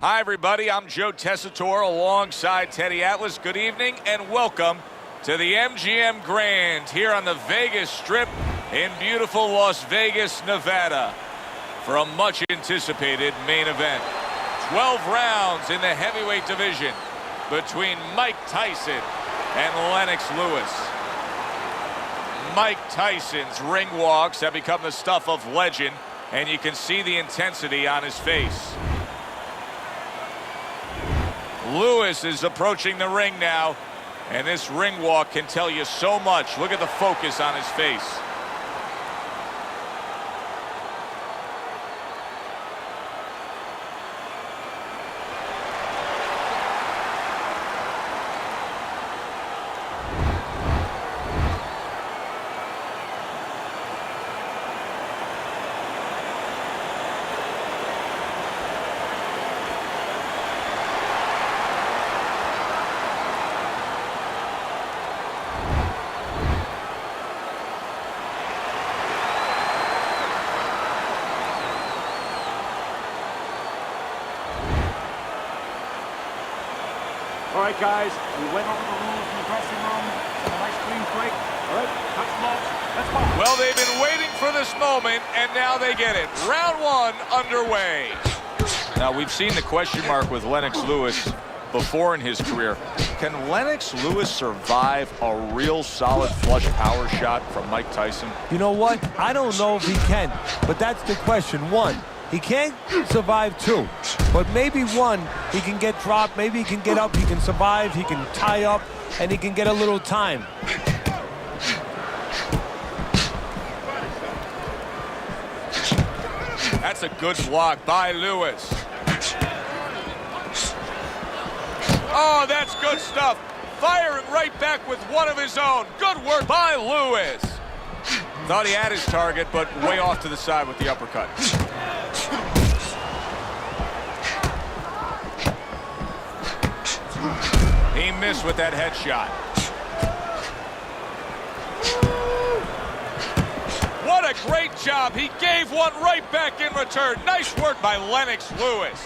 Hi, everybody. I'm Joe Tessitore alongside Teddy Atlas. Good evening and welcome to the MGM Grand here on the Vegas Strip in beautiful Las Vegas, Nevada for a much-anticipated main event. 12 rounds in the heavyweight division between Mike Tyson and Lennox Lewis. Mike Tyson's ring walks have become the stuff of legend, and you can see the intensity on his face. Lewis is approaching the ring now, and this ring walk can tell you so much. Look at the focus on his face. All right, guys, we went over the rules in the dressing room. A nice clean break. All right, touch gloves. Let's go. Well, they've been waiting for this moment, and now they get it. Round one underway. Now, we've seen the question mark with Lennox Lewis before in his career. Can Lennox Lewis survive a real solid flush power shot from Mike Tyson? You know what? I don't know if he can, but that's the question. One, he can't survive two, but maybe one, he can get dropped, maybe he can get up, he can survive, he can tie up, and he can get a little time. That's a good block by Lewis. Oh, that's good stuff. Firing right back with one of his own. Good work by Lewis. Thought he had his target, but way off to the side with the uppercut. He missed with that headshot. What a great job. He gave one right back in return. Nice work by Lennox Lewis.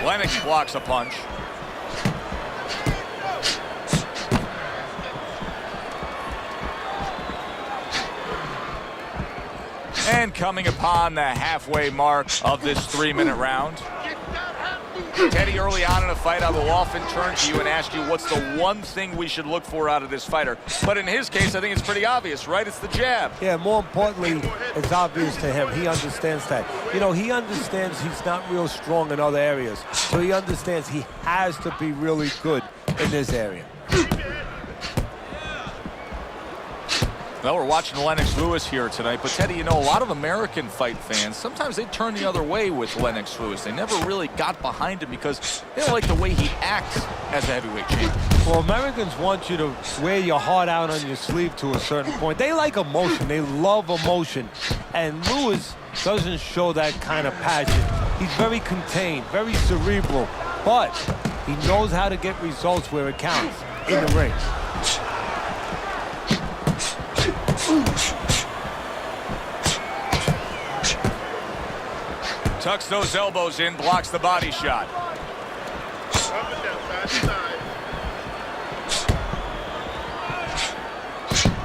Lennox blocks a punch. And coming upon the halfway mark of this 3-minute round. Teddy, early on in a fight, I will often turn to you and ask you what's the one thing we should look for out of this fighter. But in his case, I think it's pretty obvious, right? It's the jab. Yeah, more importantly, it's obvious to him. He understands that. You know, he understands he's not real strong in other areas. So he understands he has to be really good in this area. Well, we're watching Lennox Lewis here tonight, but Teddy, you know, a lot of American fight fans, sometimes they turn the other way with Lennox Lewis. They never really got behind him because they don't like the way he acts as a heavyweight champion. Well, Americans want you to wear your heart out on your sleeve to a certain point. They like emotion. They love emotion. And Lewis doesn't show that kind of passion. He's very contained, very cerebral, but he knows how to get results where it counts, in the ring. Tucks those elbows in, blocks the body shot.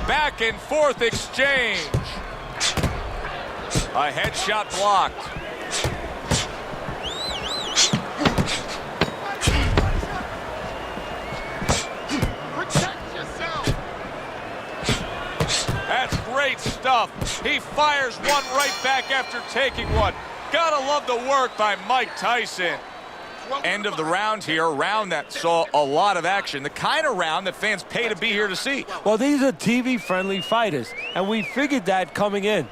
Back and forth exchange. A headshot blocked. That's great stuff. He fires one right back after taking one. Gotta love the work by Mike Tyson. End of the round here, a round that saw a lot of action. The kind of round that fans pay to be here to see. Well, these are TV-friendly fighters, and we figured that coming in.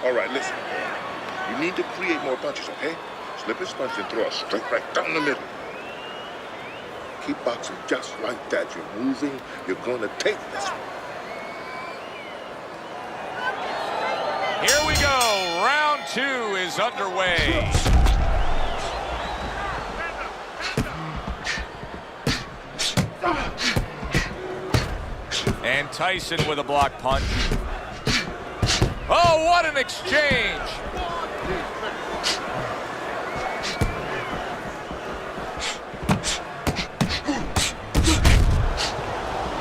All right, listen. You need to create more punches, okay? Slip his punch and throw a straight right down the middle. Keep boxing just like that. You're moving. You're going to take this one. Here we go. Round 2 is underway. And Tyson with a block punch. Oh, what an exchange.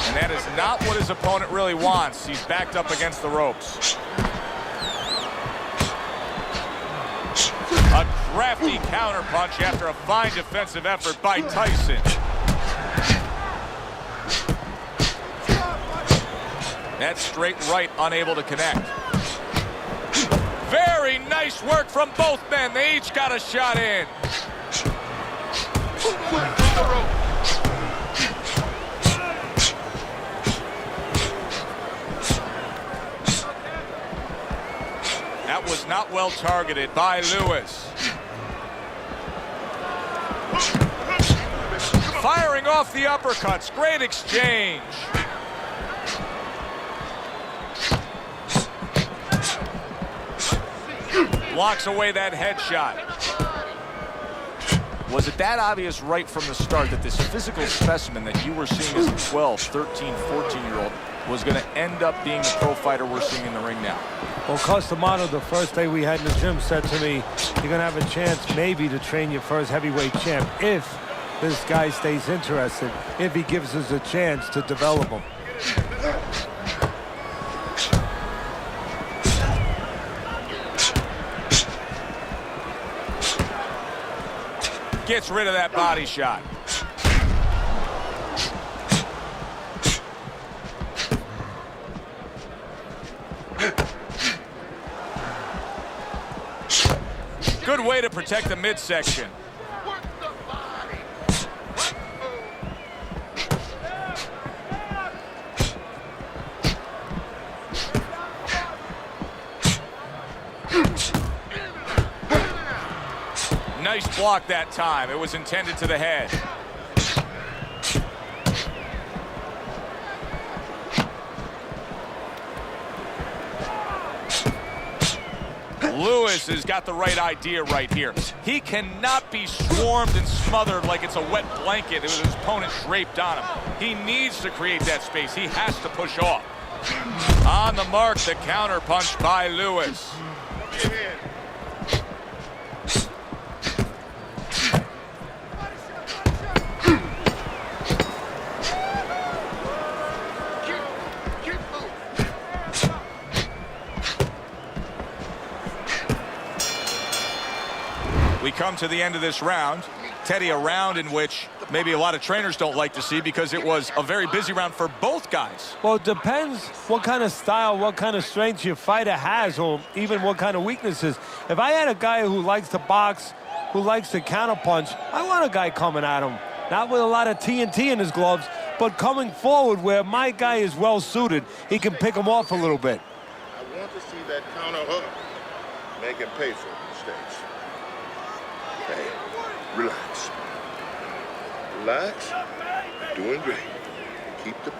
And that is not what his opponent really wants. He's backed up against the ropes. A crafty counter punch after a fine defensive effort by Tyson. That straight right unable to connect. Very nice work from both men. They each got a shot in. That was not well targeted by Lewis. Firing off the uppercuts. Great exchange. Blocks away that headshot. Was it that obvious right from the start that this physical specimen that you were seeing as a 12, 13, 14-year-old was going to end up being the pro fighter we're seeing in the ring now? Well, Customano, the first day we had in the gym, said to me, you're going to have a chance maybe to train your first heavyweight champ if this guy stays interested, if he gives us a chance to develop him. Gets rid of that body shot. Good way to protect the midsection. Nice block that time. It was intended to the head. Lewis has got the right idea right here. He cannot be swarmed and smothered like it's a wet blanket with his opponent draped on him. He needs to create that space. He has to push off. On the mark, the counter punch by Lewis. We come to the end of this round. Teddy, a round in which maybe a lot of trainers don't like to see because it was a very busy round for both guys. Well, it depends what kind of style, what kind of strength your fighter has, or even what kind of weaknesses. If I had a guy who likes to box, who likes to counterpunch, I want a guy coming at him. Not with a lot of TNT in his gloves, but coming forward where my guy is well suited. He can pick him off a little bit. I want to see that counter hook. Make him pay for mistakes. Hey, relax. Relax. You're doing great. Keep the...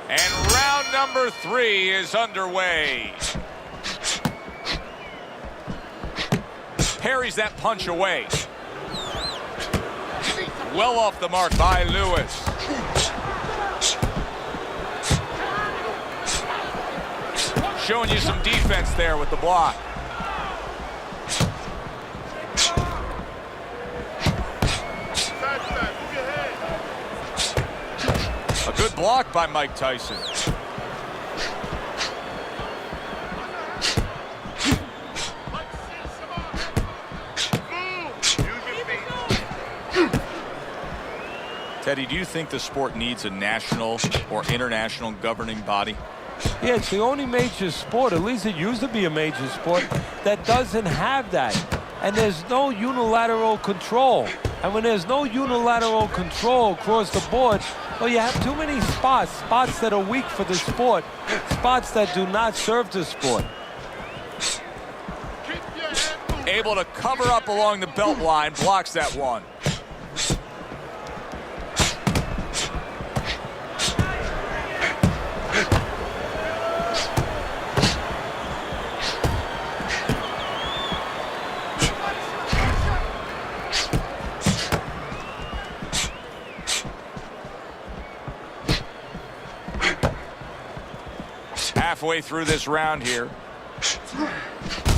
And round number 3 is underway. Parries that punch away. Well off the mark by Lewis. Showing you some defense there with the block. A good block by Mike Tyson. Teddy, do you think the sport needs a national or international governing body? Yeah, it's the only major sport, at least it used to be a major sport, that doesn't have that. And there's no unilateral control. And when there's no unilateral control across the board, well, you have too many spots that are weak for the sport, spots that do not serve the sport. Able to cover up along the belt line, blocks that one. halfway through this round here.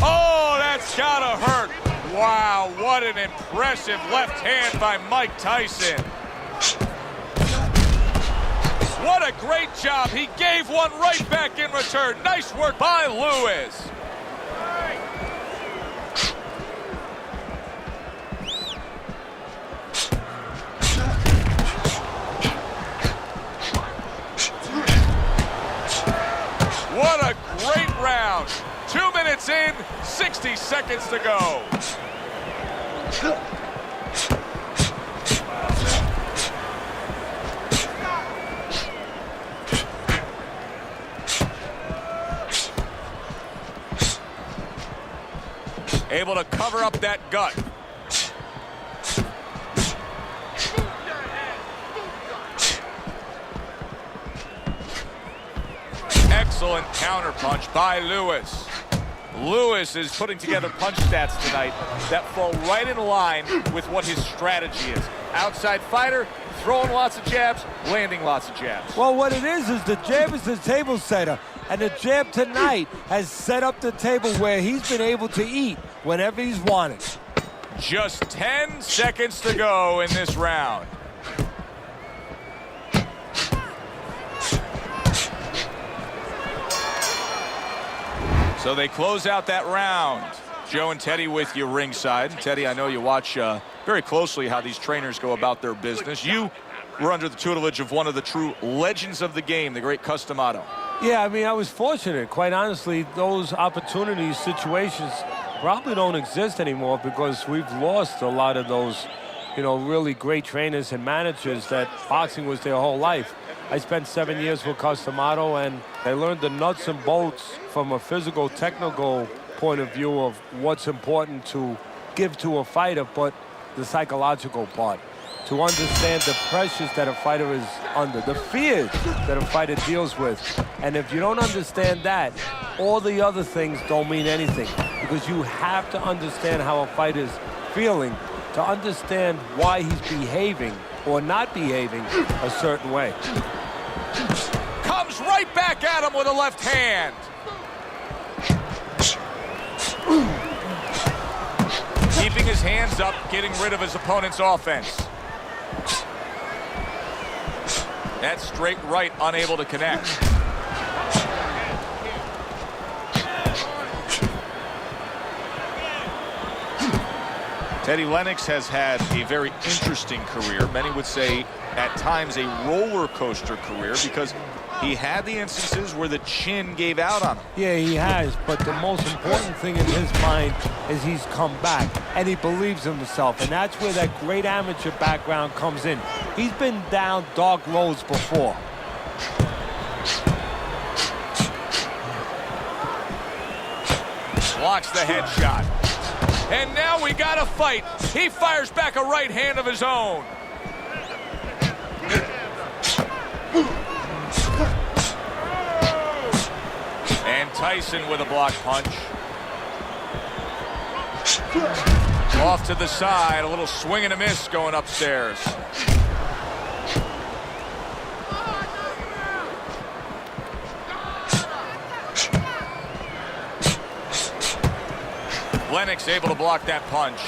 Oh, that's gotta hurt. Wow, what an impressive left hand by Mike Tyson. What a great job. He gave one right back in return. Nice work by Lewis. What a great round. 2 minutes in, 60 seconds to go. Able to cover up that gut. Excellent counterpunch by Lewis. Lewis is putting together punch stats tonight that fall right in line with what his strategy is. Outside fighter, throwing lots of jabs, landing lots of jabs. Well, what it is the jab is the table setter. And the jab tonight has set up the table where he's been able to eat whenever he's wanted. Just 10 seconds to go in this round. So they close out that round. Joe and Teddy with you ringside. Teddy, I know you watch very closely how these trainers go about their business. You were under the tutelage of one of the true legends of the game, the great Cus D'Amato. Yeah, I mean, I was fortunate. Quite honestly, those opportunities, situations probably don't exist anymore because we've lost a lot of those, you know, really great trainers and managers that boxing was their whole life. I spent 7 years with Cus D'Amato, and I learned the nuts and bolts from a physical, technical point of view of what's important to give to a fighter, but the psychological part. To understand the pressures that a fighter is under, the fears that a fighter deals with. And if you don't understand that, all the other things don't mean anything, because you have to understand how a fighter's feeling to understand why he's behaving or not behaving a certain way. Comes right back at him with a left hand. Keeping his hands up, getting rid of his opponent's offense. That straight right, unable to connect. Teddy Lennox has had a very interesting career. Many would say at times a roller coaster career because he had the instances where the chin gave out on him. Yeah, he has, but the most important thing in his mind is he's come back and he believes in himself, and that's where that great amateur background comes in. He's been down dark roads before. Blocks the headshot. And now we got a fight. He fires back a right hand of his own. And Tyson with a block punch. Off to the side, a little swing and a miss going upstairs. Lennox able to block that punch.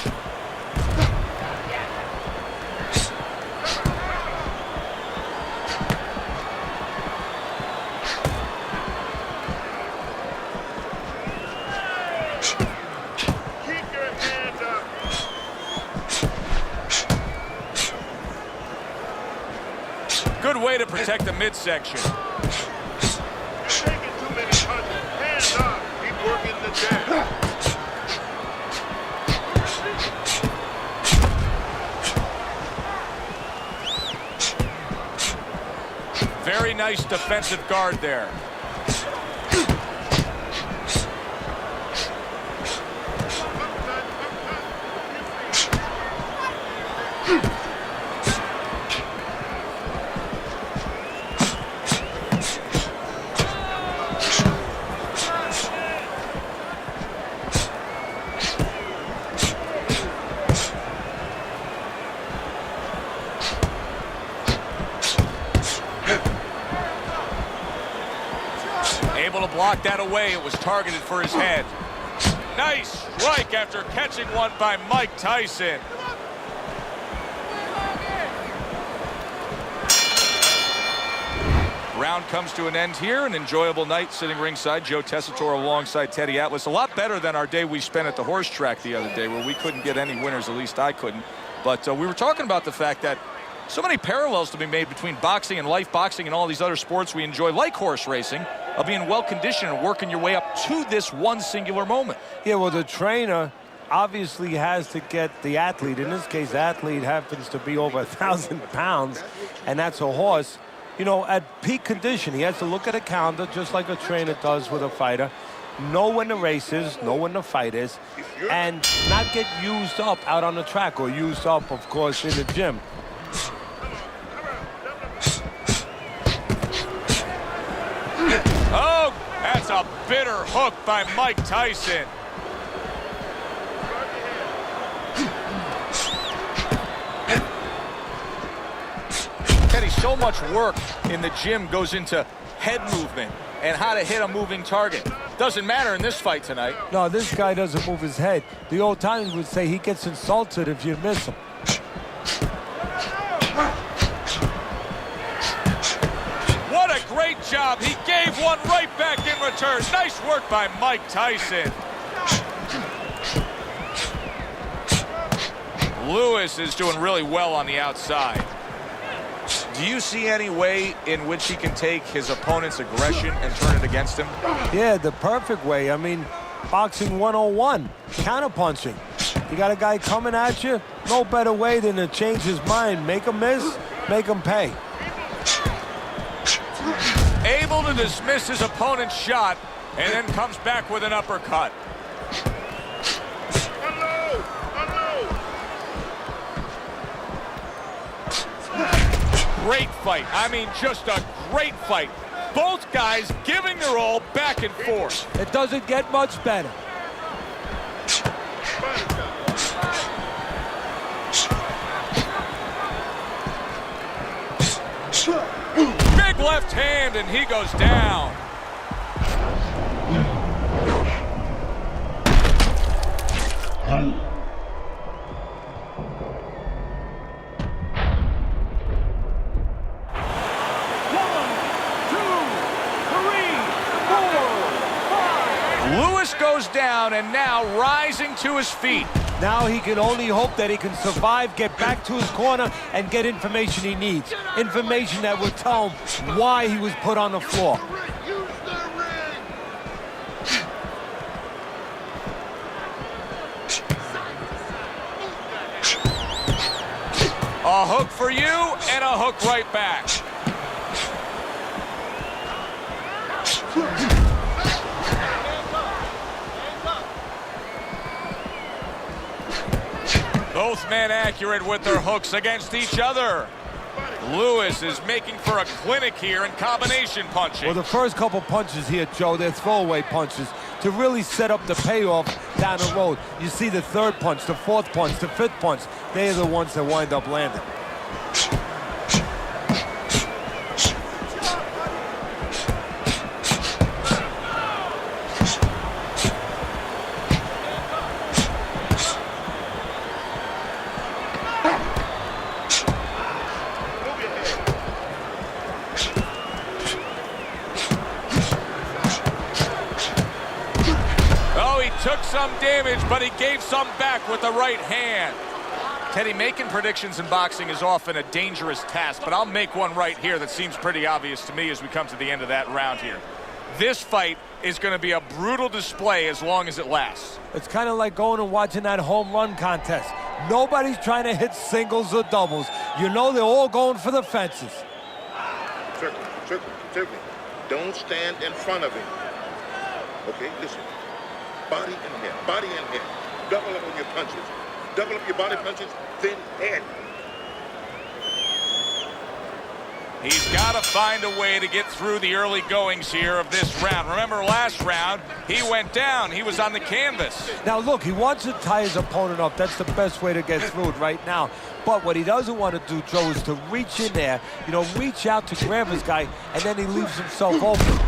Keep your hands up. Good way to protect the midsection. You're taking too many punches. Hands up. Keep working the jab. Very nice defensive guard there. blocked that away. It was targeted for his head. Nice strike after catching one by Mike Tyson. Round comes to an end here. An enjoyable night sitting ringside. Joe Tessitore alongside Teddy Atlas. A lot better than our day we spent at the horse track the other day, where we couldn't get any winners. At least I couldn't. But we were talking about the fact that so many parallels to be made between boxing and life boxing and all these other sports we enjoy, like horse racing, of being well-conditioned and working your way up to this one singular moment. Yeah, well, the trainer obviously has to get the athlete. In this case, the athlete happens to be over 1,000 pounds, and that's a horse. You know, at peak condition, he has to look at a calendar just like a trainer does with a fighter, know when the race is, know when the fight is, and not get used up out on the track, or used up, of course, in the gym. Oh, that's a bitter hook by Mike Tyson. Teddy, so much work in the gym goes into head movement and how to hit a moving target. Doesn't matter in this fight tonight. No, this guy doesn't move his head. The old timers would say he gets insulted if you miss him. What a great job. He gave one right back in return. Nice work by Mike Tyson. Lewis is doing really well on the outside. Do you see any way in which he can take his opponent's aggression and turn it against him? Yeah, the perfect way. I mean, boxing 101, counterpunching. You got a guy coming at you, no better way than to change his mind. Make him miss, make him pay. Able to dismiss his opponent's shot and then comes back with an uppercut. Great fight. I mean, just a great fight. Both guys giving their all back and forth. It doesn't get much better. Big left hand, and he goes down. Lewis goes down and now rising to his feet. Now he can only hope that he can survive, get back to his corner, and get information he needs. Information that will tell him why he was put on the floor. A hook for you and a hook right back. Both men accurate with their hooks against each other. Lewis is making for a clinic here in combination punching. Well, the first couple punches here, Joe, they're throwaway punches to really set up the payoff down the road. You see the third punch, the fourth punch, the fifth punch. They're the ones that wind up landing. Took some damage, but he gave some back with the right hand. Teddy, making predictions in boxing is often a dangerous task, but I'll make one right here that seems pretty obvious to me as we come to the end of that round here. This fight is going to be a brutal display as long as it lasts. It's kind of like going and watching that home run contest. Nobody's trying to hit singles or doubles. You know they're all going for the fences. Circle. Don't stand in front of him. Okay, listen. Body and head. Double up on your punches. Double up your body punches, then head. He's got to find a way to get through the early goings here of this round. Remember last round, he went down. He was on the canvas. Now, look, he wants to tie his opponent up. That's the best way to get through it right now. But what he doesn't want to do, Joe, is to reach in there, reach out to grab his guy, and then he leaves himself open.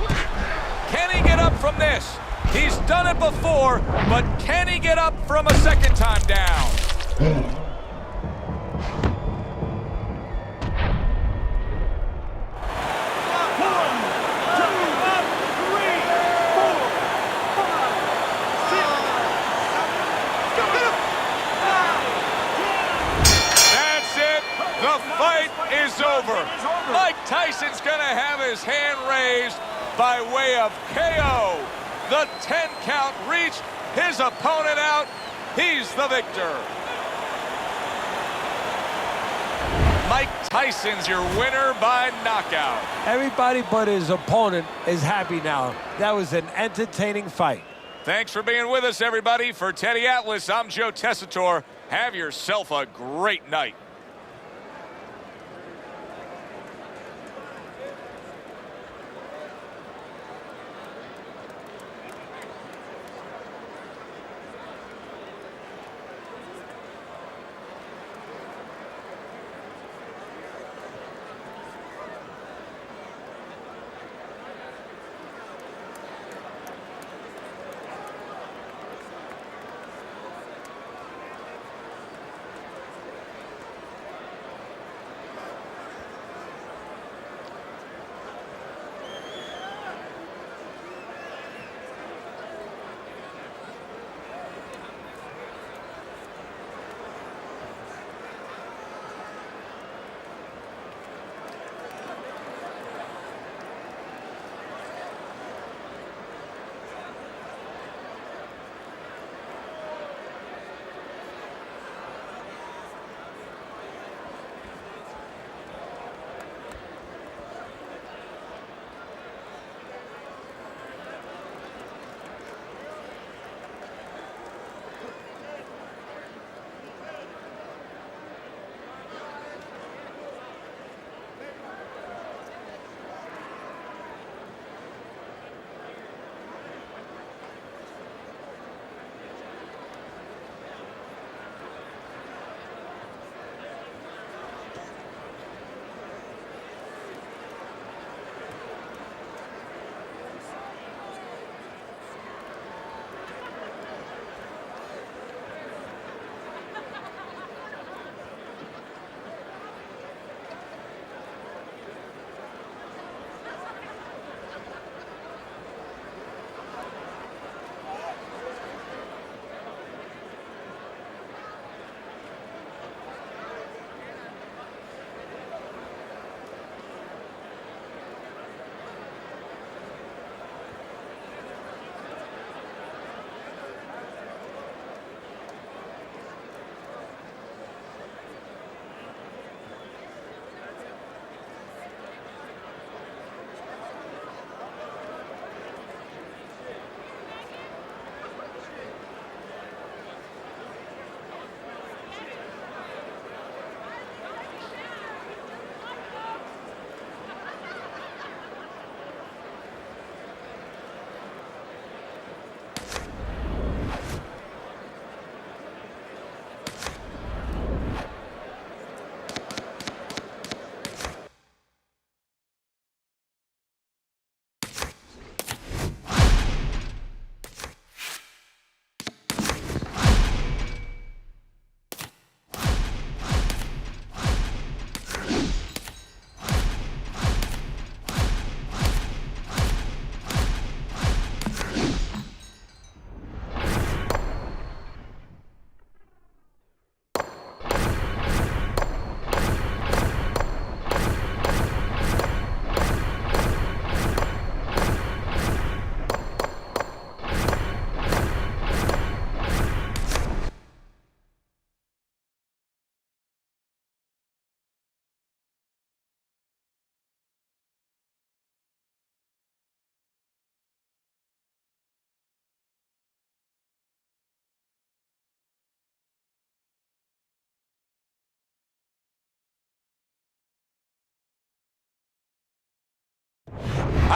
Can he get up from this? He's done it before, but can he get up from a second time down? The fight is over. Mike Tyson's going to have his hand raised by way of KO. The 10 count reached, his opponent out. He's the victor. Mike Tyson's your winner by knockout. Everybody but his opponent is happy now. That was an entertaining fight. Thanks for being with us, everybody. For Teddy Atlas, I'm Joe Tessitore. Have yourself a great night.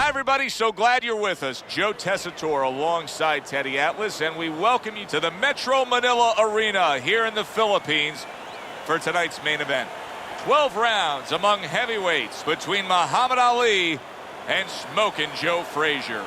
Hi, everybody. So glad you're with us. Joe Tessitore alongside Teddy Atlas, and we welcome you to the Metro Manila Arena here in the Philippines for tonight's main event. 12 rounds among heavyweights between Muhammad Ali and Smokin' Joe Frazier.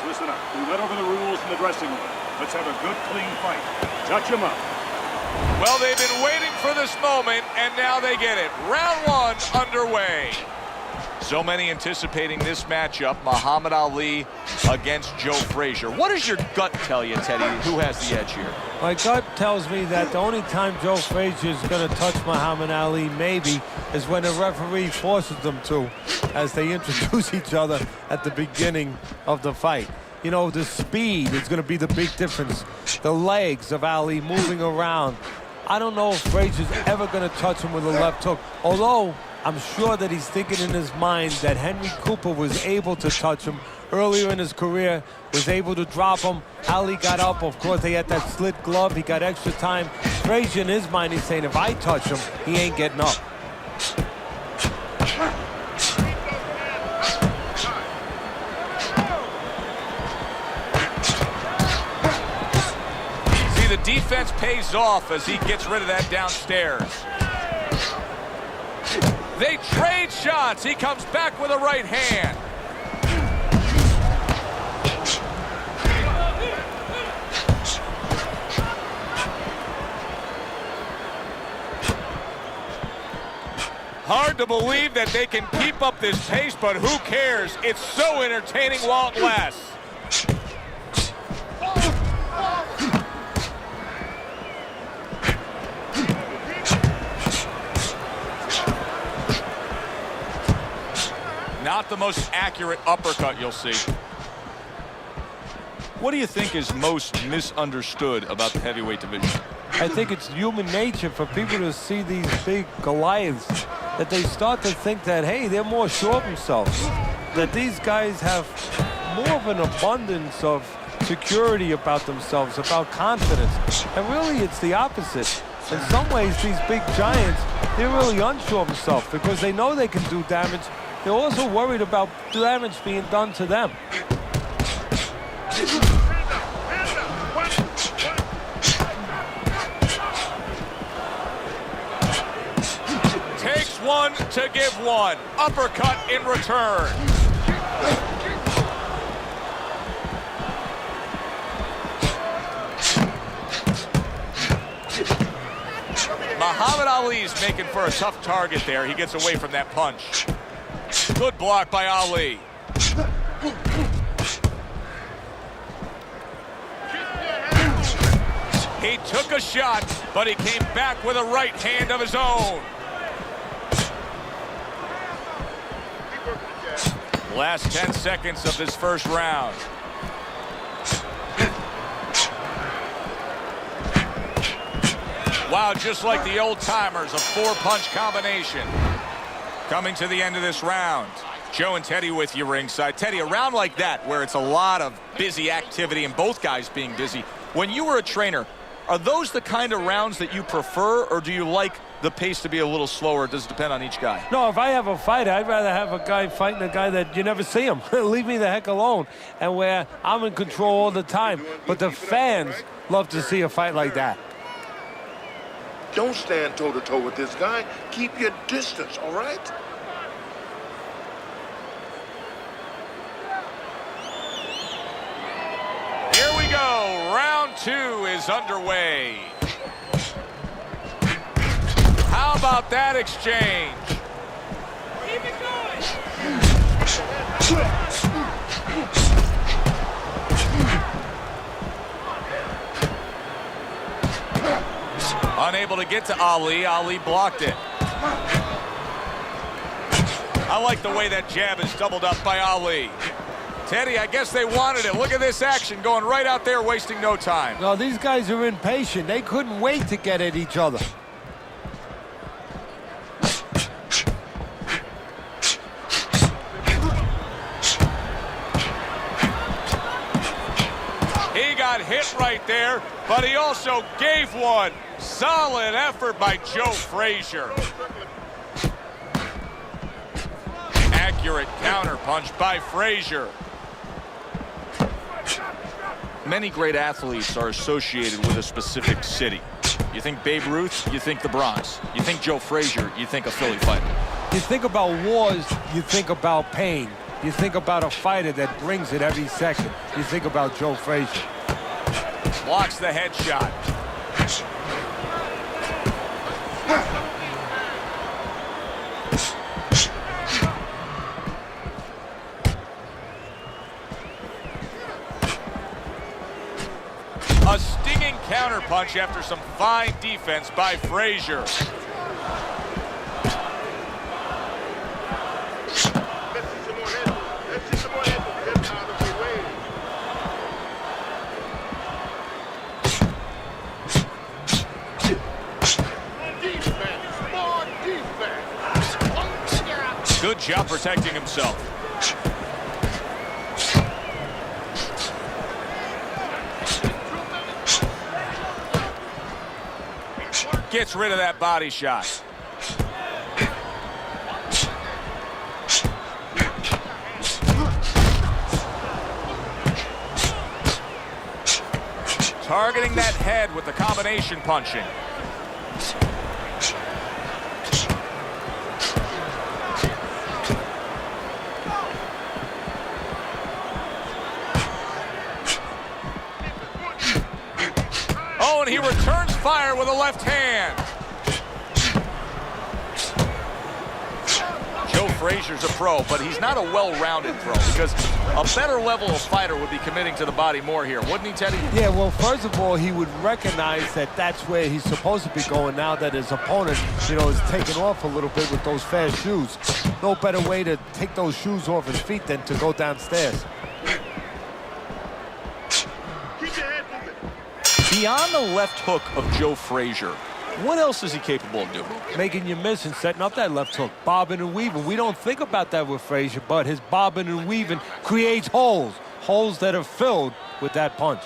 listen up. We went over the rules in the dressing room. Let's have a good, clean fight. Touch him up. Well, they've been waiting for this moment, and now they get it. Round one underway. So many anticipating this matchup, Muhammad Ali against Joe Frazier. What does your gut tell you, Teddy? Who has the edge here? My gut tells me that the only time Joe Frazier is going to touch Muhammad Ali, maybe, is when the referee forces them to, as they introduce each other at the beginning of the fight. You know, the speed is going to be the big difference. The legs of Ali moving around. I don't know if Frazier's ever going to touch him with a left hook, although I'm sure that he's thinking in his mind that Henry Cooper was able to touch him earlier in his career, was able to drop him. Ali got up. Of course, they had that slit glove. He got extra time. Frazier, in his mind, he's saying, if I touch him, he ain't getting up. See, the defense pays off as he gets rid of that downstairs. They trade shots. He comes back with a right hand. Hard to believe that they can keep up this pace, but who cares? It's so entertaining while it lasts. Not the most accurate uppercut you'll see. What do you think is most misunderstood about the heavyweight division? I think it's human nature for people to see these big Goliaths, that they start to think that, hey, they're more sure of themselves, that these guys have more of an abundance of security about themselves, about confidence. And really, it's the opposite. In some ways, these big giants, they're really unsure of themselves because they know they can do damage. They're also worried about damage being done to them. Takes one to give one. Uppercut in return. Muhammad Ali's making for a tough target there. He gets away from that punch. Good block by Ali. He took a shot, but he came back with a right hand of his own. Last 10 seconds of this first round. Wow, just like the old timers, a four-punch combination. Coming to the end of this round. Joe and Teddy with you ringside. Teddy, a round like that where it's a lot of busy activity and both guys being busy. When you were a trainer, are those the kind of rounds that you prefer, or do you like the pace to be a little slower? Does it depend on each guy? No, if I have a fight, I'd rather have a guy fighting a guy that you never see him. Leave me the heck alone. And where I'm in control all the time. But the fans love to see a fight like that. Don't stand toe-to-toe with this guy. Keep your distance, all right? Here we go. Round two is underway. How about that exchange? Keep it going. Unable to get to Ali. Ali blocked it. I like the way that jab is doubled up by Ali. Teddy, I guess they wanted it. Look at this action going right out there, wasting no time. No, these guys are impatient. They couldn't wait to get at each other. He got hit right there, but he also gave one. Solid effort by Joe Frazier. Accurate counterpunch by Frazier. Many great athletes are associated with a specific city. You think Babe Ruth, you think the Bronx. You think Joe Frazier, you think a Philly fighter. You think about wars, you think about pain. you think about a fighter that brings it every second. You think about Joe Frazier. Blocks the headshot. A stinging counterpunch after some fine defense by Frazier. Good job protecting himself. Gets rid of that body shot. Targeting that head with the combination punching. Oh, and he returns fire with a left hand. Joe Frazier's a pro, but he's not a well-rounded pro because a better level of fighter would be committing to the body more here, wouldn't he, Teddy? Yeah, well, first of all, he would recognize that that's where he's supposed to be going now that his opponent, you know, is taking off a little bit with those fast shoes. No better way to take those shoes off his feet than to go downstairs. Beyond the left hook of Joe Frazier, what else is he capable of doing? Making you miss and setting up that left hook, bobbing and weaving. We don't think about that with Frazier, but his bobbing and weaving creates holes that are filled with that punch.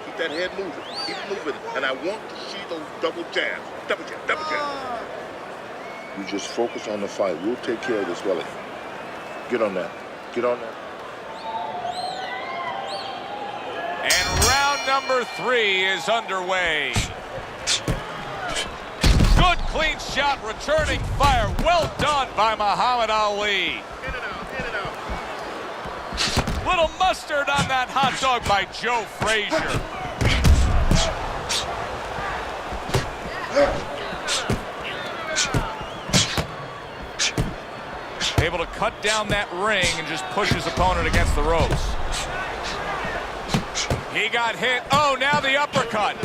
Keep that head moving. Keep moving. And I want to see those double jabs. Double jab, double jab. You just focus on the fight. We'll take care of this, Willie. Get on that. Get on that. And round number 3 is underway. Good clean shot, returning fire. Well done by Muhammad Ali. In and out, in and out. Little mustard on that hot dog by Joe Frazier. Able to cut down that ring and just push his opponent against the ropes. He got hit. Oh, now the uppercut.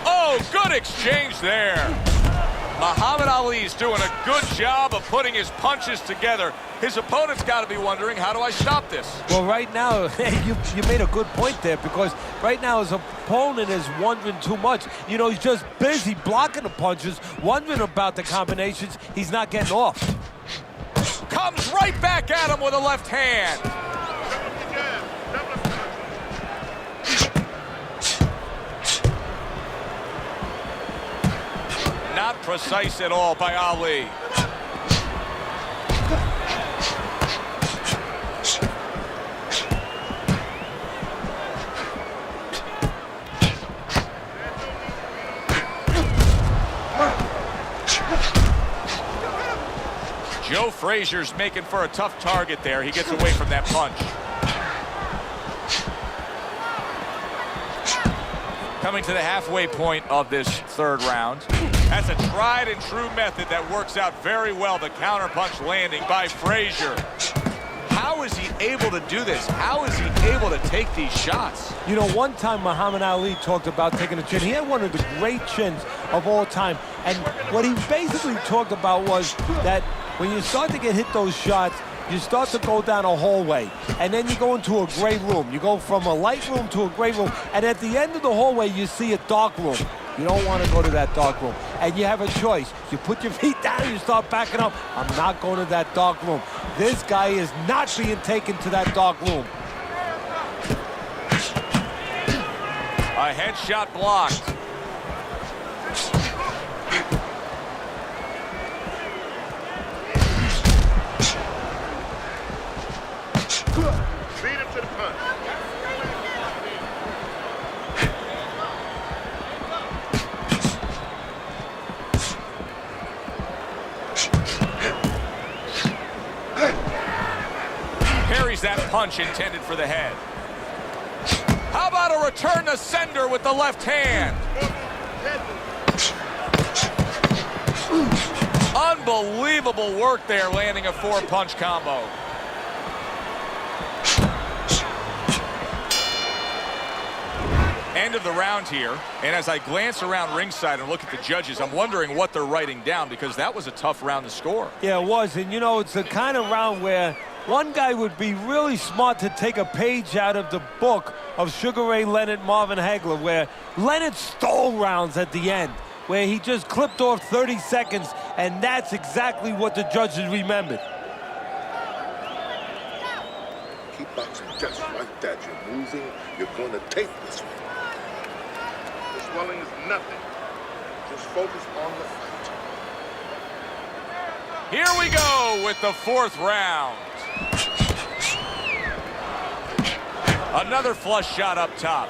Oh, good exchange there. Muhammad Ali's doing a good job of putting his punches together. His opponent's got to be wondering, how do I stop this? Well, right now, you made a good point there because right now his opponent is wondering too much. You know, he's just busy blocking the punches, wondering about the combinations. He's not getting off. Comes right back at him with a left hand. Not precise at all by Ali. Joe Frazier's making for a tough target there. He gets away from that punch. Coming to the halfway point of this 3rd round. That's a tried and true method that works out very well. The counterpunch landing by Frazier. How is he able to do this? How is he able to take these shots? You know, one time Muhammad Ali talked about taking a chin. He had one of the great chins of all time. And what he basically talked about was that when you start to get hit those shots, you start to go down a hallway, and then you go into a gray room. You go from a light room to a gray room, and at the end of the hallway, you see a dark room. You don't want to go to that dark room, and you have a choice. You put your feet down, you start backing up. I'm not going to that dark room. This guy is not being taken to that dark room. A headshot blocked. Beat him to the that punch intended for the head. How about a return to sender with the left hand? Unbelievable work there, landing a 4-punch combo. End of the round here, and as I glance around ringside and look at the judges, I'm wondering what they're writing down, because that was a tough round to score. Yeah, it was, and you know, it's the kind of round where one guy would be really smart to take a page out of the book of Sugar Ray Leonard, Marvin Hagler, where Leonard stole rounds at the end, where he just clipped off 30 seconds, and that's exactly what the judges remembered. Keep boxing just like that. You're moving. You're going to take this one. The swelling is nothing. Just focus on the fight. Here we go with the 4th round. Another flush shot up top.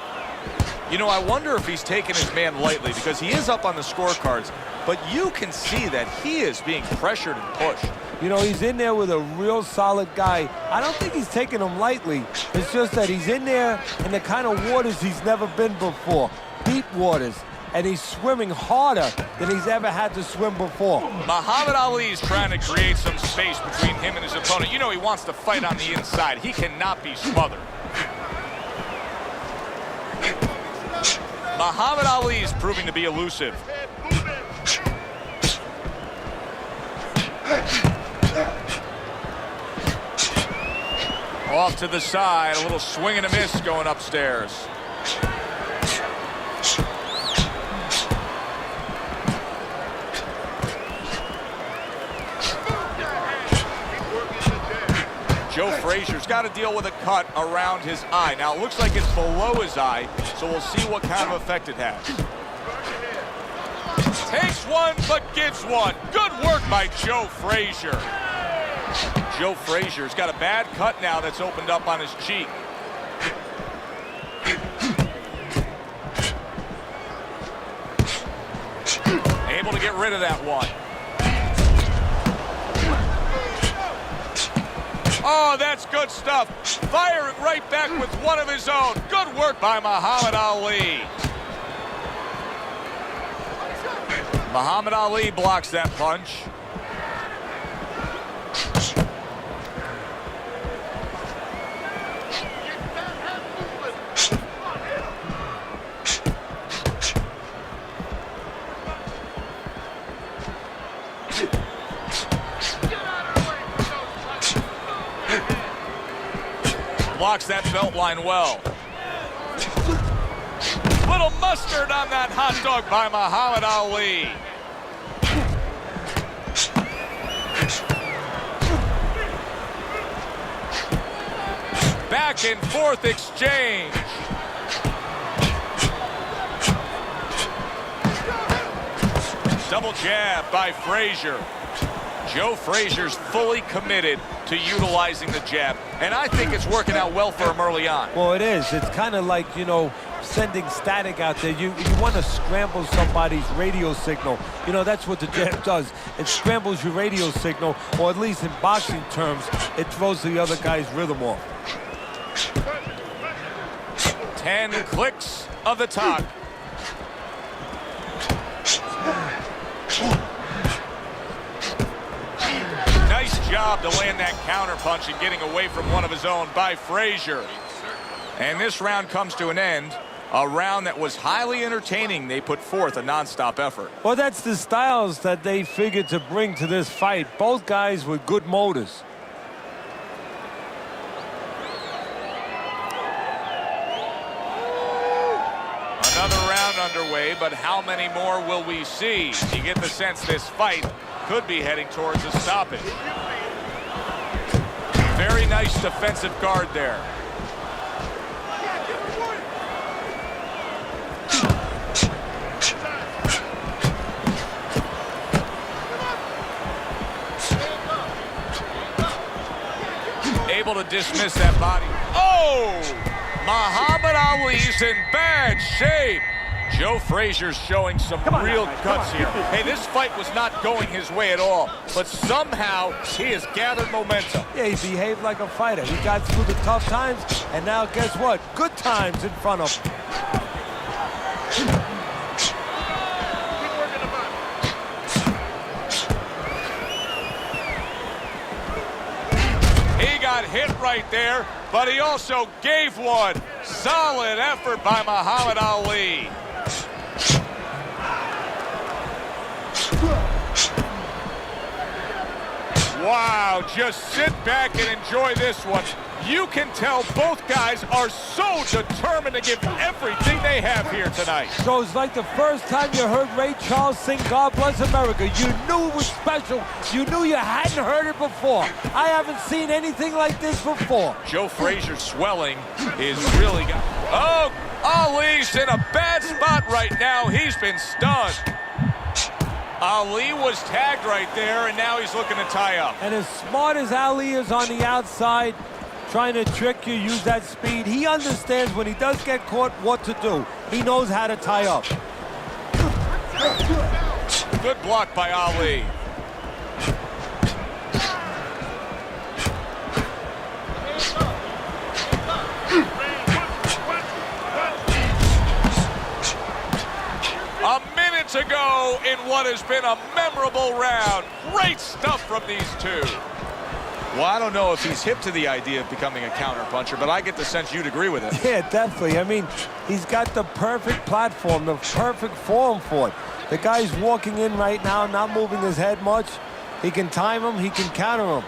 You know, I wonder if he's taking his man lightly, because he is up on the scorecards, but you can see that he is being pressured and pushed. You know, he's in there with a real solid guy. I don't think he's taking him lightly. It's just that he's in there in the kind of waters he's never been before, deep waters, and he's swimming harder than he's ever had to swim before. Muhammad Ali is trying to create some space between him and his opponent. You know, he wants to fight on the inside. He cannot be smothered. Muhammad Ali is proving to be elusive. Off to the side, a little swing and a miss going upstairs. Joe Frazier's got to deal with a cut around his eye. Now, it looks like it's below his eye, so we'll see what kind of effect it has. Takes one, but gives one. Good work by Joe Frazier. Joe Frazier's got a bad cut now that's opened up on his cheek. Able to get rid of that one. Oh, that's good stuff. Firing right back with one of his own. Good work by Muhammad Ali. Muhammad Ali blocks that punch. Blocks that belt line well. Little mustard on that hot dog by Muhammad Ali. Back and forth exchange. Double jab by Frazier. Joe Frazier's fully committed to utilizing the jab, and I think it's working out well for him early on. Well, it is. It's kind of like, you know, sending static out there. You want to scramble somebody's radio signal. You know, that's what the jab does. It scrambles your radio signal, or at least in boxing terms, it throws the other guy's rhythm off. 10 clicks of the talk. Nice job to land that counter punch and getting away from one of his own by Frazier. And this round comes to an end. A round that was highly entertaining. They put forth a non-stop effort. Well, that's the styles that they figured to bring to this fight. Both guys with good motors. Another round underway, but how many more will we see? You get the sense this fight could be heading towards a stoppage. Very nice defensive guard there. Able to dismiss that body. Oh! Muhammad Ali's in bad shape. Joe Frazier's showing some real guts here. Hey, this fight was not going his way at all, but somehow he has gathered momentum. Yeah, he behaved like a fighter. He got through the tough times, and now guess what? Good times in front of him. He got hit right there, but he also gave one. Solid effort by Muhammad Ali. Wow, just sit back and enjoy this one. You can tell both guys are so determined to give everything they have here tonight. So it's like the first time you heard Ray Charles sing God Bless America. You knew it was special. You knew you hadn't heard it before. I haven't seen anything like this before. Joe Frazier's swelling is really got... Oh, Ali's in a bad spot right now. He's been stunned. Ali was tagged right there, and now he's looking to tie up. And as smart as Ali is on the outside, trying to trick you, use that speed, he understands when he does get caught what to do. He knows how to tie up. Good block by Ali. A minute to go in what has been a memorable round. Great stuff from these two. Well, I don't know if he's hip to the idea of becoming a counterpuncher, but I get the sense you'd agree with it. Yeah, definitely. I mean, he's got the perfect platform, the perfect form for it. The guy's walking in right now, not moving his head much. He can time him, he can counter him.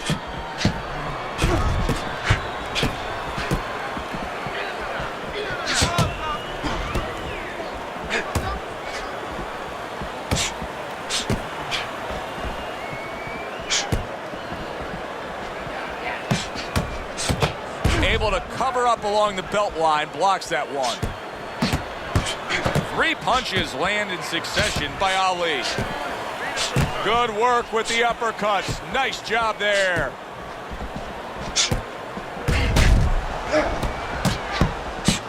Able to cover up along the belt line, blocks that one. 3 punches land in succession by Ali. Good work with the uppercuts. Nice job there.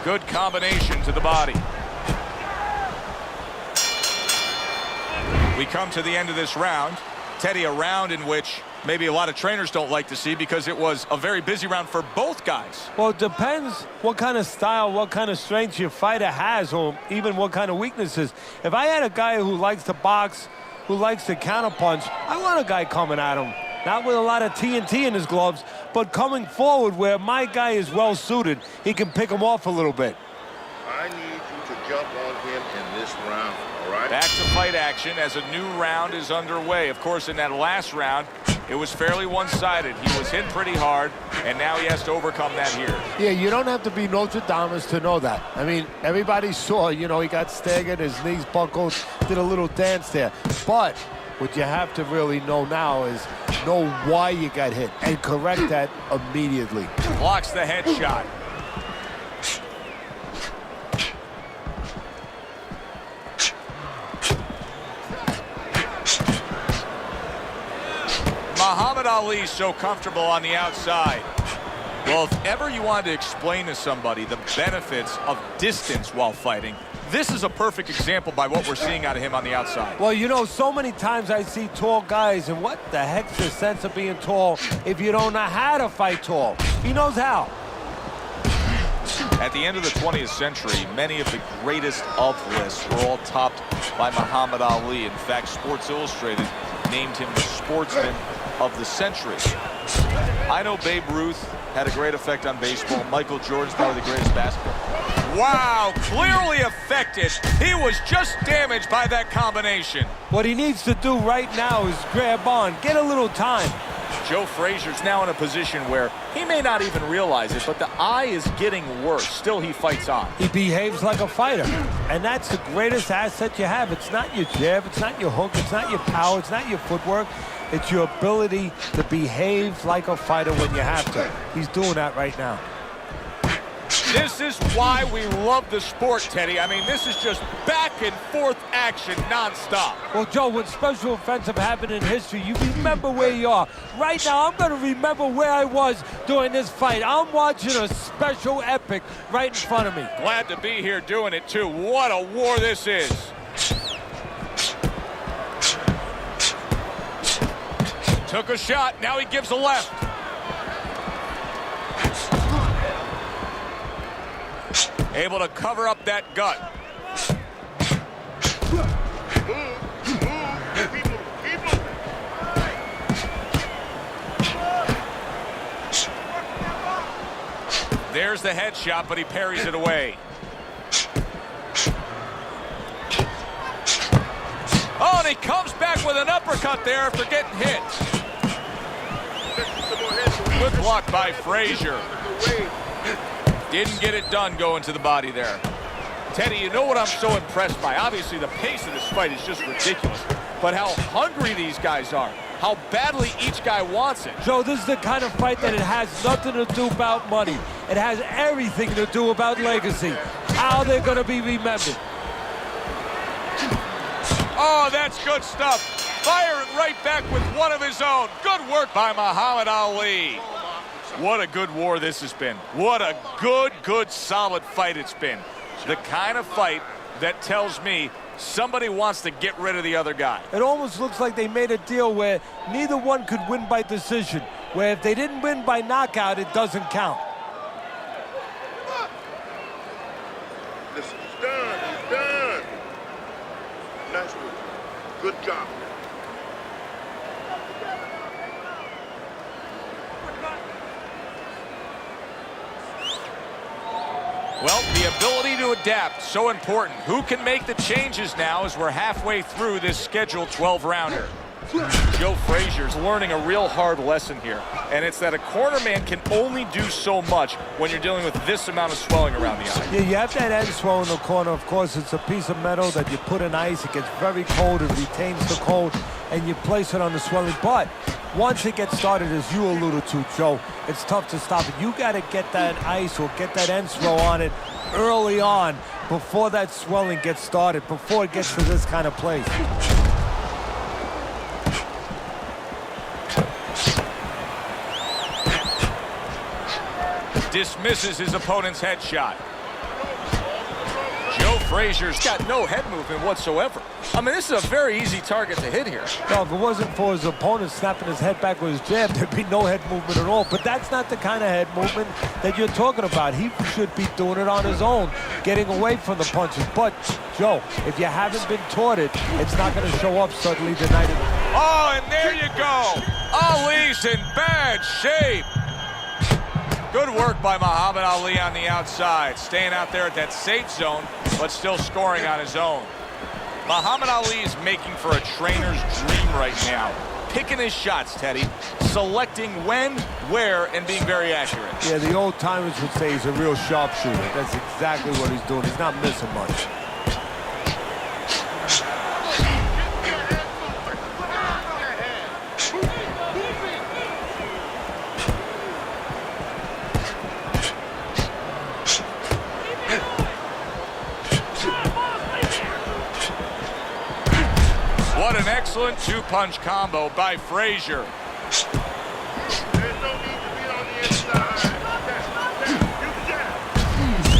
Good combination to the body. We come to the end of this round. Teddy, a round in which maybe a lot of trainers don't like to see because it was a very busy round for both guys. Well, it depends what kind of style, what kind of strength your fighter has, or even what kind of weaknesses. If I had a guy who likes to box, who likes to counterpunch, I want a guy coming at him. Not with a lot of TNT in his gloves, but coming forward where my guy is well-suited. He can pick him off a little bit. I need you to jump on him in this round, all right? Back to fight action as a new round is underway. Of course, in that last round, it was fairly one-sided. He was hit pretty hard, and now he has to overcome that here. Yeah, you don't have to be Nostradamus to know that. I mean, everybody saw, you know, he got staggered, his knees buckled, did a little dance there. But what you have to really know now is know why you got hit and correct that immediately. Blocks the headshot. Muhammad Ali's so comfortable on the outside. Well, if ever you wanted to explain to somebody the benefits of distance while fighting, this is a perfect example by what we're seeing out of him on the outside. Well, you know, so many times I see tall guys, and what the heck's the sense of being tall if you don't know how to fight tall? He knows how. At the end of the 20th century, many of the greatest of lists were all topped by Muhammad Ali. In fact, Sports Illustrated named him the sportsman of the century. I know Babe Ruth had a great effect on baseball. Michael Jordan's probably the greatest basketball. Wow, clearly affected. He was just damaged by that combination. What he needs to do right now is grab on, get a little time. Joe Frazier's now in a position where he may not even realize it, but the eye is getting worse. Still, he fights on. He behaves like a fighter, and that's the greatest asset you have. It's not your jab, it's not your hook, it's not your power, it's not your footwork. It's your ability to behave like a fighter when you have to. He's doing that right now. This is why we love the sport, Teddy. I mean, this is just back and forth action nonstop. Well, Joe, when special events have happened in history, you remember where you are. Right now, I'm going to remember where I was during this fight. I'm watching a special epic right in front of me. Glad to be here doing it, too. What a war this is. Took a shot. Now he gives a left. Able to cover up that gut. There's the headshot, but he parries it away. Oh, and he comes back with an uppercut there after getting hit. Good block by Frazier. Didn't get it done going to the body there. Teddy, you know what I'm so impressed by? Obviously, the pace of this fight is just ridiculous. But how hungry these guys are. How badly each guy wants it. Joe, this is the kind of fight that it has nothing to do about money. It has everything to do about legacy. How they're going to be remembered. Oh, that's good stuff. Firing right back with one of his own. Good work by Muhammad Ali. What a good war this has been. What a good, solid fight it's been. The kind of fight that tells me somebody wants to get rid of the other guy. It almost looks like they made a deal where neither one could win by decision, where if they didn't win by knockout, it doesn't count. Listen, he's done. He's done. Nice work. Good job. Well, the ability to adapt, so important. Who can make the changes now as we're halfway through this scheduled 12-rounder? Joe Frazier's learning a real hard lesson here, and it's that a corner man can only do so much when you're dealing with this amount of swelling around the eye. Yeah, you have that end swell in the corner. Of course, it's a piece of metal that you put in ice. It gets very cold. It retains the cold, and you place it on the swelling. But once it gets started, as you alluded to, Joe, it's tough to stop it. You got to get that ice or get that end swell on it early on before that swelling gets started, before it gets to this kind of place. Dismisses his opponent's headshot. Joe Frazier's got no head movement whatsoever. I mean, this is a very easy target to hit here. No, if it wasn't for his opponent snapping his head back with his jab, there'd be no head movement at all. But that's not the kind of head movement that you're talking about. He should be doing it on his own, getting away from the punches. But, Joe, if you haven't been taught it, it's not going to show up suddenly tonight. Oh, and there you go. Ali's in bad shape. Good work by Muhammad Ali on the outside, staying out there at that safe zone, but still scoring on his own. Muhammad Ali is making for a trainer's dream right now. Picking his shots, Teddy. Selecting when, where, and being very accurate. Yeah, the old timers would say he's a real sharpshooter. That's exactly what he's doing. He's not missing much. What an excellent two-punch combo by Frazier.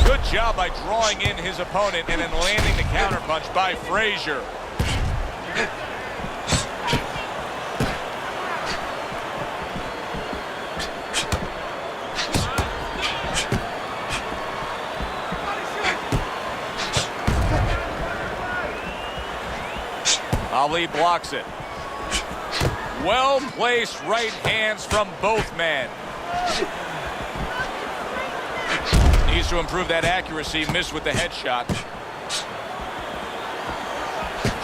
Good job by drawing in his opponent and then landing the counterpunch by Frazier. Ali blocks it. Well-placed right hands from both men. Needs to improve that accuracy. Missed with the headshot.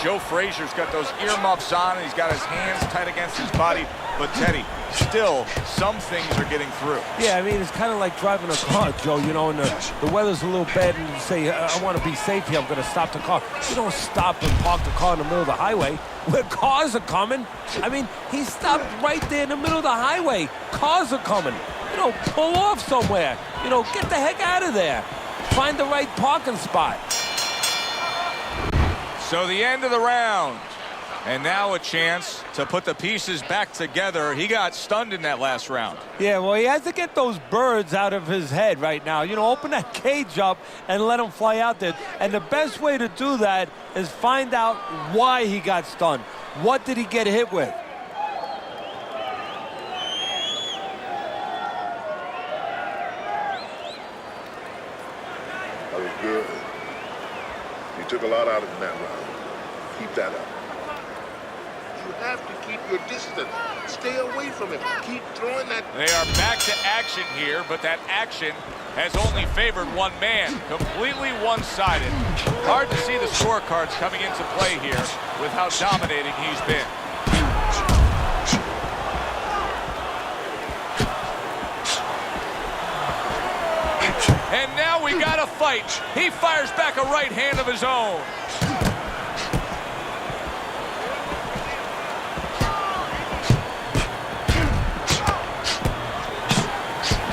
Joe Frazier's got those earmuffs on, and he's got his hands tight against his body. But Teddy, still, some things are getting through. Yeah, I mean, it's kind of like driving a car, Joe, you know, and the weather's a little bad, and you say, I want to be safe here, I'm going to stop the car. You don't stop and park the car in the middle of the highway where cars are coming. I mean, he stopped right there in the middle of the highway. Cars are coming. pull off somewhere. Get the heck out of there. Find the right parking spot. So the end of the round. And now a chance to put the pieces back together. He got stunned in that last round. Yeah, well, he has to get those birds out of his head right now. Open that cage up and let him fly out there. And the best way to do that is find out why he got stunned. What did he get hit with? That was good. You took a lot out of him that round. Keep that up. You have to keep your distance. Stay away from him. Keep throwing that. They are back to action here, but that action has only favored one man. Completely one-sided. Hard to see the scorecards coming into play here with how dominating he's been. And now we got a fight. He fires back a right hand of his own.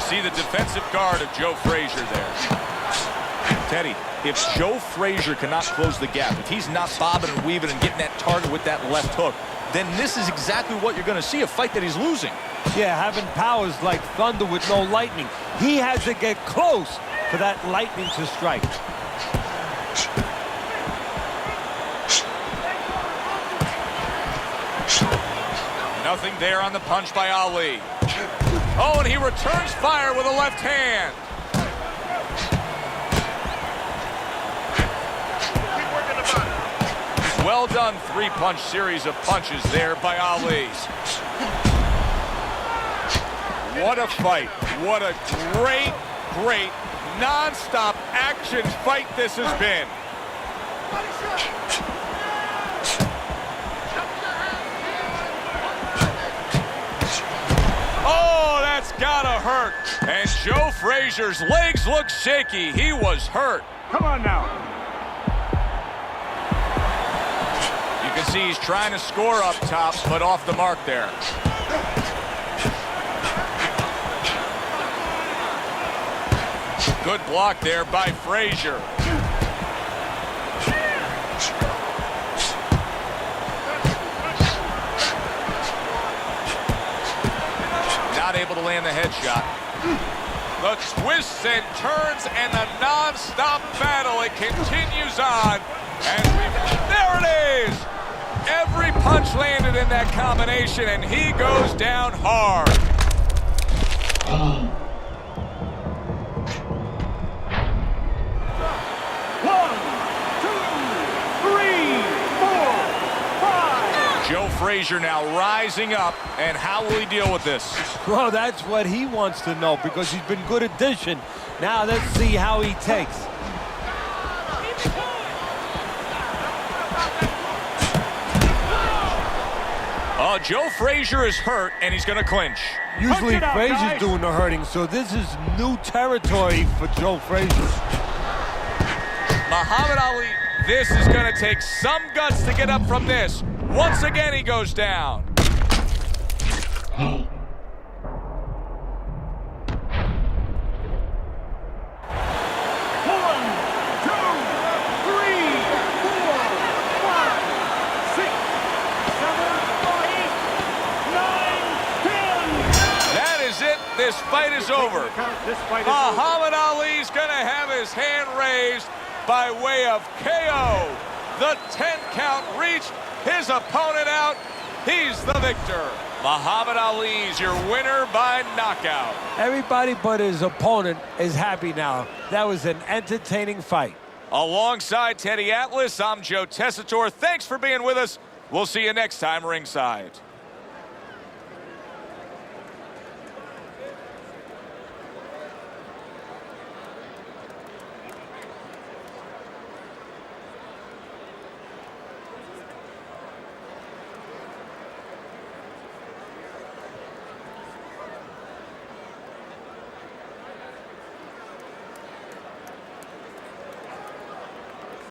See the defensive guard of Joe Frazier there. Teddy, if Joe Frazier cannot close the gap, if he's not bobbing and weaving and getting that target with that left hook, then this is exactly what you're going to see, a fight that he's losing. Yeah, having powers like thunder with no lightning. He has to get close for that lightning to strike. Nothing there on the punch by Ali. Oh, and he returns fire with a left hand. Well done, three-punch series of punches there by Ali. What a fight. What a great, great, non-stop action fight this has been. Oh, that's gotta hurt. And Joe Frazier's legs look shaky. He was hurt. Come on now. You can see he's trying to score up top, but off the mark there. Good block there by Frazier. Not able to land the headshot. The twists and turns and the non-stop battle. It continues on. And there it is. Every punch landed in that combination, and he goes down hard. Joe Frazier now rising up, and how will he deal with this? Well, that's what he wants to know because he's been good addition. Now let's see how he takes. Oh, Joe Frazier is hurt, and he's going to clinch. Usually out, Frazier's guys. doing the hurting, so this is new territory for Joe Frazier. Muhammad Ali, this is going to take some guts to get up from this. Once again, he goes down. This fight is over. Muhammad Ali's going to have his hand raised by way of KO. The 10 count reached, his opponent out. He's the victor. Muhammad Ali's your winner by knockout. Everybody but his opponent is happy now. That was an entertaining fight. Alongside Teddy Atlas, I'm Joe Tessitore. Thanks for being with us. We'll see you next time ringside.